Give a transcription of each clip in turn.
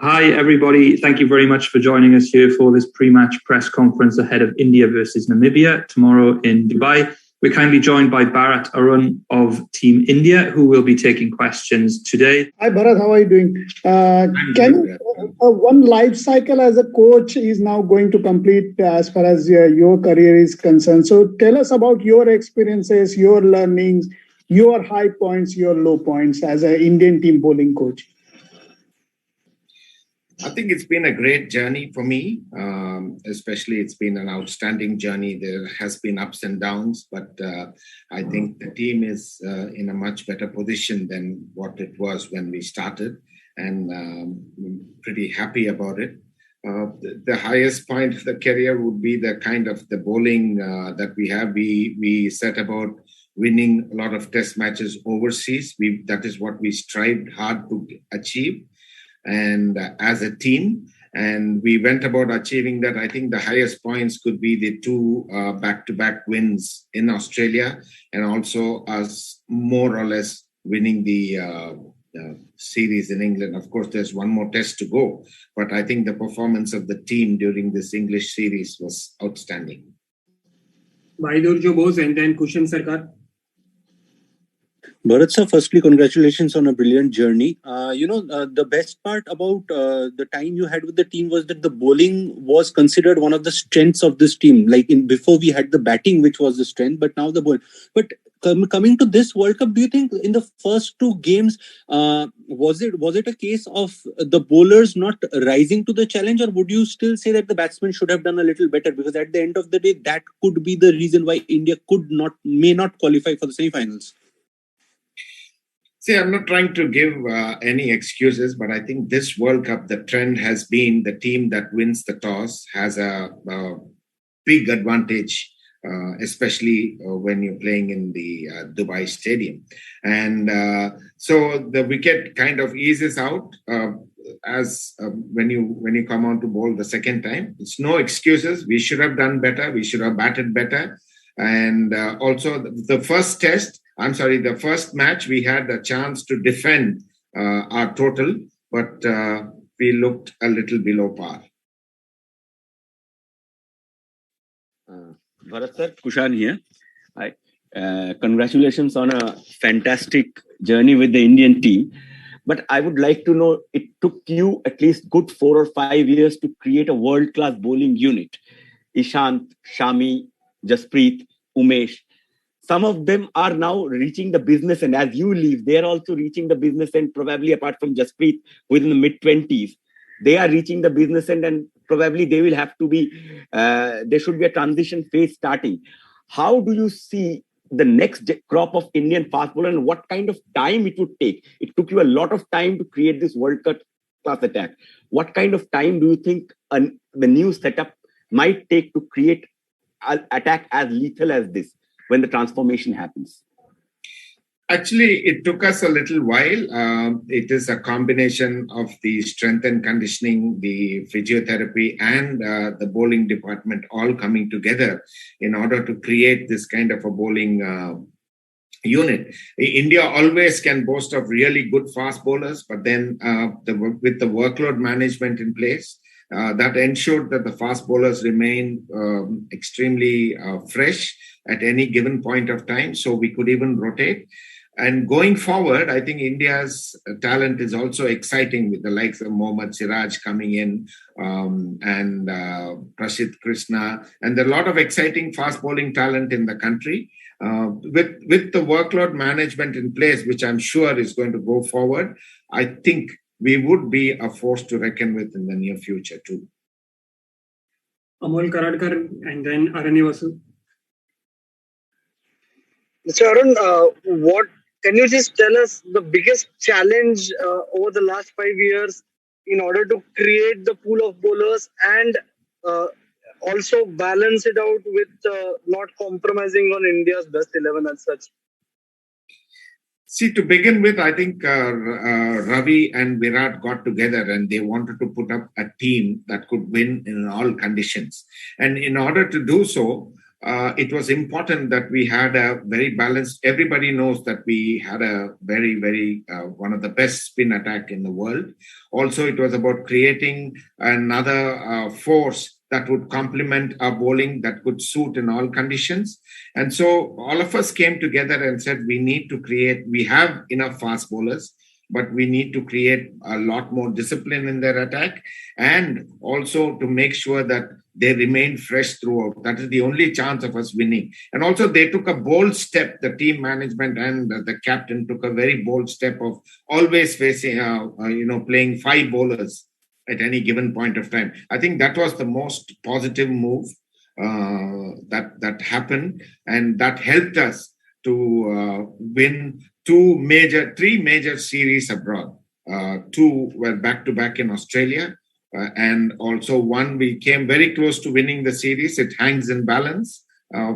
Hi, everybody. Thank you very much for joining us here for this pre-match press conference ahead of India versus Namibia tomorrow in Dubai. We're kindly joined by Bharath Arun of Team India, who will be taking questions today. Hi, Bharat. How are you doing? One life cycle as a coach is now going to complete as far as your career is concerned. So tell us about your experiences, your learnings, your high points, your low points as an Indian team bowling coach. I think it's been a great journey for me, especially it's been an outstanding journey. There has been ups and downs, but I think the team is in a much better position than what it was when we started, and pretty happy about it. The highest point of the career would be the kind of the bowling that we have. We set about winning a lot of test matches overseas. That is what we strived hard to achieve. And as a team, and we went about achieving that. I think the highest points could be the two back-to-back wins in Australia, and also us more or less winning the series in England. Of course, there's one more test to go, but I think the performance of the team during this English series was outstanding. Baidur Jo Bose and then Kushan Sarkar. Bharat sir, firstly, congratulations on a brilliant journey. The best part about the time you had with the team was that the bowling was considered one of the strengths of this team. Like before we had the batting, which was the strength, but now the bowling. But coming to this World Cup, do you think in the first two games, was it a case of the bowlers not rising to the challenge, or would you still say that the batsmen should have done a little better? Because at the end of the day, that could be the reason why India may not qualify for the semi-finals. See, I'm not trying to give any excuses, but I think this World Cup, the trend has been the team that wins the toss has a big advantage, especially when you're playing in the Dubai stadium. And so the wicket kind of eases out as when you come on to bowl the second time. It's no excuses. We should have done better. We should have batted better. And also the first match, we had a chance to defend our total, but we looked a little below par. Bharat sir, Kushan here. Hi. Congratulations on a fantastic journey with the Indian team. But I would like to know, it took you at least good 4 or 5 years to create a world-class bowling unit. Ishant, Shami, Jasprit, Umesh. Some of them are now reaching the business end. As you leave, they are also reaching the business end, probably apart from Jasprit, within the mid-20s. They are reaching the business end, and probably they will have to be, there should be a transition phase starting. How do you see the next crop of Indian fast bowler, and what kind of time it would take? It took you a lot of time to create this World Cup class attack. What kind of time do you think the new setup might take to create an attack as lethal as this when the transformation happens? Actually, it took us a little while. It is a combination of the strength and conditioning, the physiotherapy, and the bowling department all coming together in order to create this kind of a bowling unit. India always can boast of really good fast bowlers, but then with the workload management in place, that ensured that the fast bowlers remain extremely fresh at any given point of time, so we could even rotate. And going forward, I think India's talent is also exciting with the likes of Mohammad Siraj coming in and Prasidh Krishna, and there are a lot of exciting fast bowling talent in the country. With the workload management in place, which I'm sure is going to go forward, I think we would be a force to reckon with in the near future too. Amol Karadkar and then Aranivasu. Mr. Arun, can you just tell us the biggest challenge over the last 5 years in order to create the pool of bowlers and also balance it out with not compromising on India's best 11 as such? See, to begin with, I think Ravi and Virat got together and they wanted to put up a team that could win in all conditions. And in order to do so, it was important that we had a very balanced. Everybody knows that we had a very, very one of the best spin attack in the world. Also, it was about creating another force that would complement our bowling that could suit in all conditions. And so all of us came together and said, we have enough fast bowlers, but we need to create a lot more discipline in their attack, and also to make sure that they remain fresh throughout. That is the only chance of us winning. And also they took a bold step, the team management and the captain took a very bold step of always facing, playing 5 bowlers at any given point of time. I think that was the most positive move that happened, and that helped us to win 3 major series abroad. 2 were back-to-back in Australia, and also one we came very close to winning the series. It hangs in balance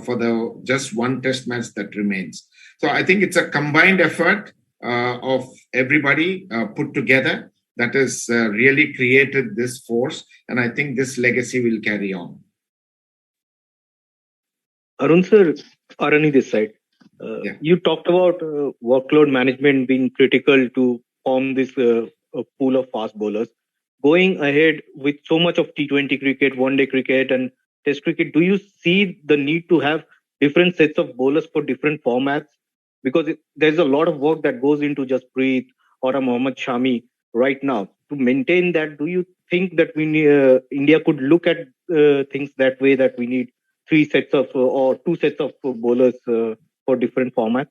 for the just one test match that remains. So I think it's a combined effort of everybody put together that has really created this force, and I think this legacy will carry on. Arun sir, Arani this side. You talked about workload management being critical to form this pool of fast bowlers. Going ahead with so much of T20 cricket, one-day cricket and test cricket, do you see the need to have different sets of bowlers for different formats? Because there's a lot of work that goes into Jasprit or a Mohammad Shami right now. To maintain that, do you think that India could look at things that way, that we need 3 sets of or 2 sets of bowlers for different formats?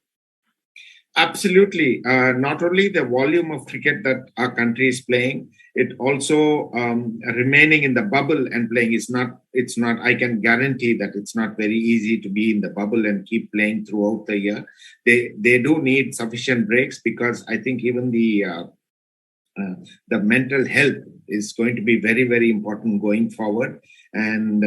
Absolutely. Not only the volume of cricket that our country is playing, it also remaining in the bubble and playing. It's not, I can guarantee that it's not very easy to be in the bubble and keep playing throughout the year. They do need sufficient breaks, because I think even the mental health is going to be very, very important going forward. And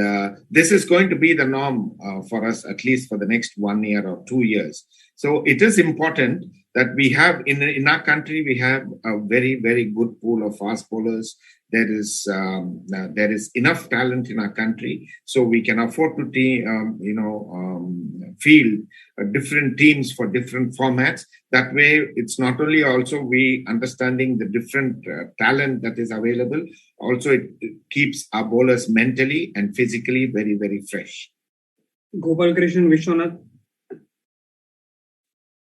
this is going to be the norm for us, at least for the next 1 year or 2 years. So it is important that we have, in our country, we have a very, very good pool of fast bowlers. There is enough talent in our country, so we can afford to field different teams for different formats. That way, it's not only also we understanding the different talent that is available, also it keeps our bowlers mentally and physically very, very fresh. Gopal Krishnan Vishwanath.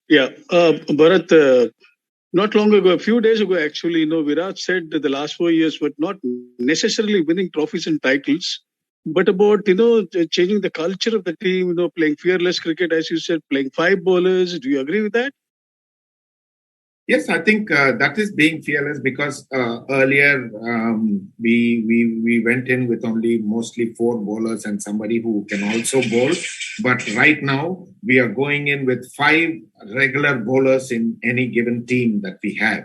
Yeah, Bharat, not long ago, a few days ago, actually, Virat said that the last 4 years were not necessarily winning trophies and titles, but about, changing the culture of the team, playing fearless cricket, as you said, playing 5 bowlers. Do you agree with that? Yes, I think that is being fearless, because earlier we went in with only mostly 4 bowlers and somebody who can also bowl. But right now we are going in with 5 regular bowlers in any given team that we have.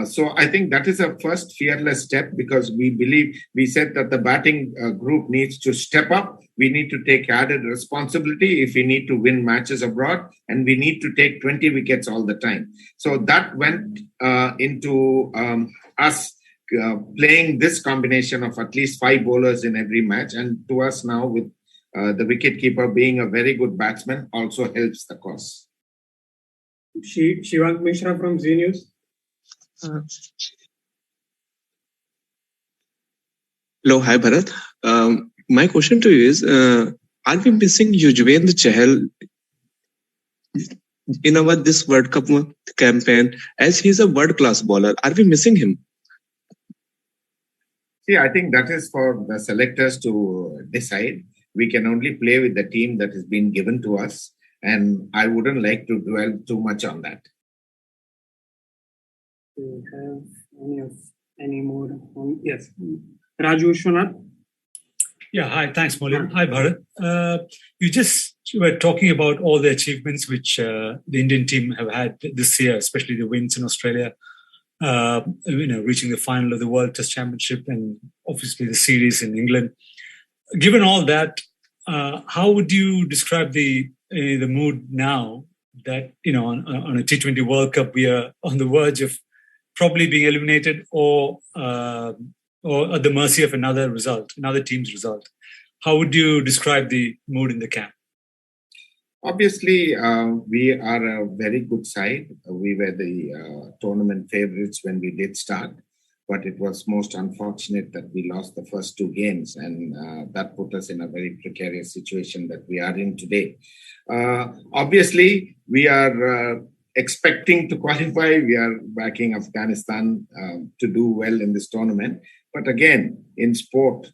So I think that is a first fearless step, because we said that the batting group needs to step up. We need to take added responsibility if we need to win matches abroad, and we need to take 20 wickets all the time. So that went into us playing this combination of at least 5 bowlers in every match. And to us now, with the wicketkeeper being a very good batsman, also helps the cause. Shivang Mishra from Z News. Hello, hi Bharat. My question to you is, are we missing Yuzvendra Chahal in this World Cup campaign, as he is a world-class bowler? Are we missing him? See, I think that is for the selectors to decide. We can only play with the team that has been given to us, and I wouldn't like to dwell too much on that. Do you have any more? Yes. Raju Vishwanath. Yeah, hi. Thanks, Molin. Hi, Bharat. You just were talking about all the achievements which the Indian team have had this year, especially the wins in Australia, reaching the final of the World Test Championship, and obviously the series in England. Given all that, how would you describe the mood now that on a T20 World Cup we are on the verge of probably being eliminated or at the mercy of another team's result? How would you describe the mood in the camp? Obviously, we are a very good side. We were the tournament favorites when we did start, but it was most unfortunate that we lost the first two games, and that put us in a very precarious situation that we are in today. Obviously, we are expecting to qualify. We are backing Afghanistan to do well in this tournament. But again, in sport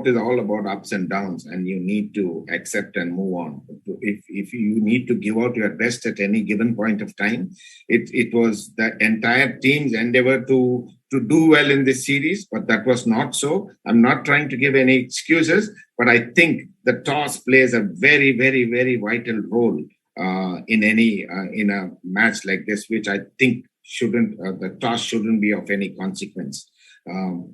is all about ups and downs, and you need to accept and move on. If you need to give out your best at any given point of time, it was the entire team's endeavour to do well in this series, but that was not so. I'm not trying to give any excuses, but I think the toss plays a very, very, very vital role in a match like this, which I think the toss shouldn't be of any consequence.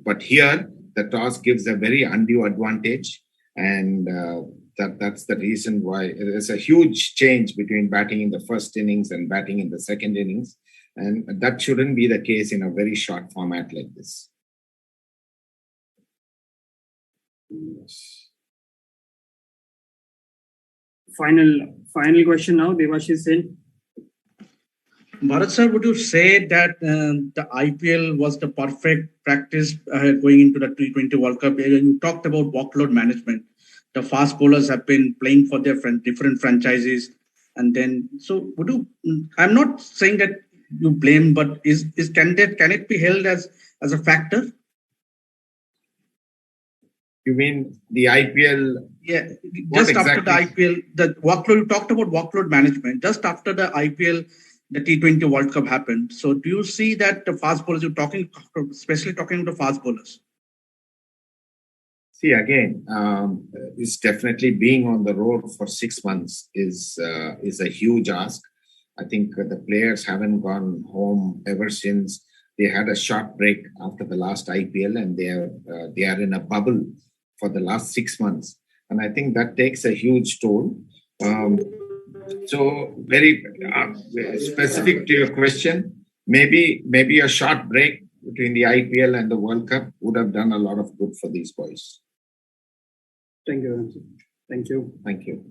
But here, the toss gives a very undue advantage, and that's the reason why there's a huge change between batting in the first innings and batting in the second innings, and that shouldn't be the case in a very short format like this. Final question now, Devashish Sen. Bharat sir, would you say that the IPL was the perfect practice going into the T20 World Cup? You talked about workload management. The fast bowlers have been playing for their different franchises, and then so would you? I'm not saying that you blame, but can it be held as a factor? You mean the IPL? Yeah, just after the IPL, the workload. You talked about workload management. Just after the IPL. The T20 World Cup happened. So do you see that the fast bowlers, especially talking about the fast bowlers? See, again, it's definitely being on the road for 6 months is a huge ask. I think the players haven't gone home ever since they had a short break after the last IPL, and they are in a bubble for the last 6 months. And I think that takes a huge toll. So very specific to your question, maybe a short break between the IPL and the World Cup would have done a lot of good for these boys. Thank you. Thank you. Thank you.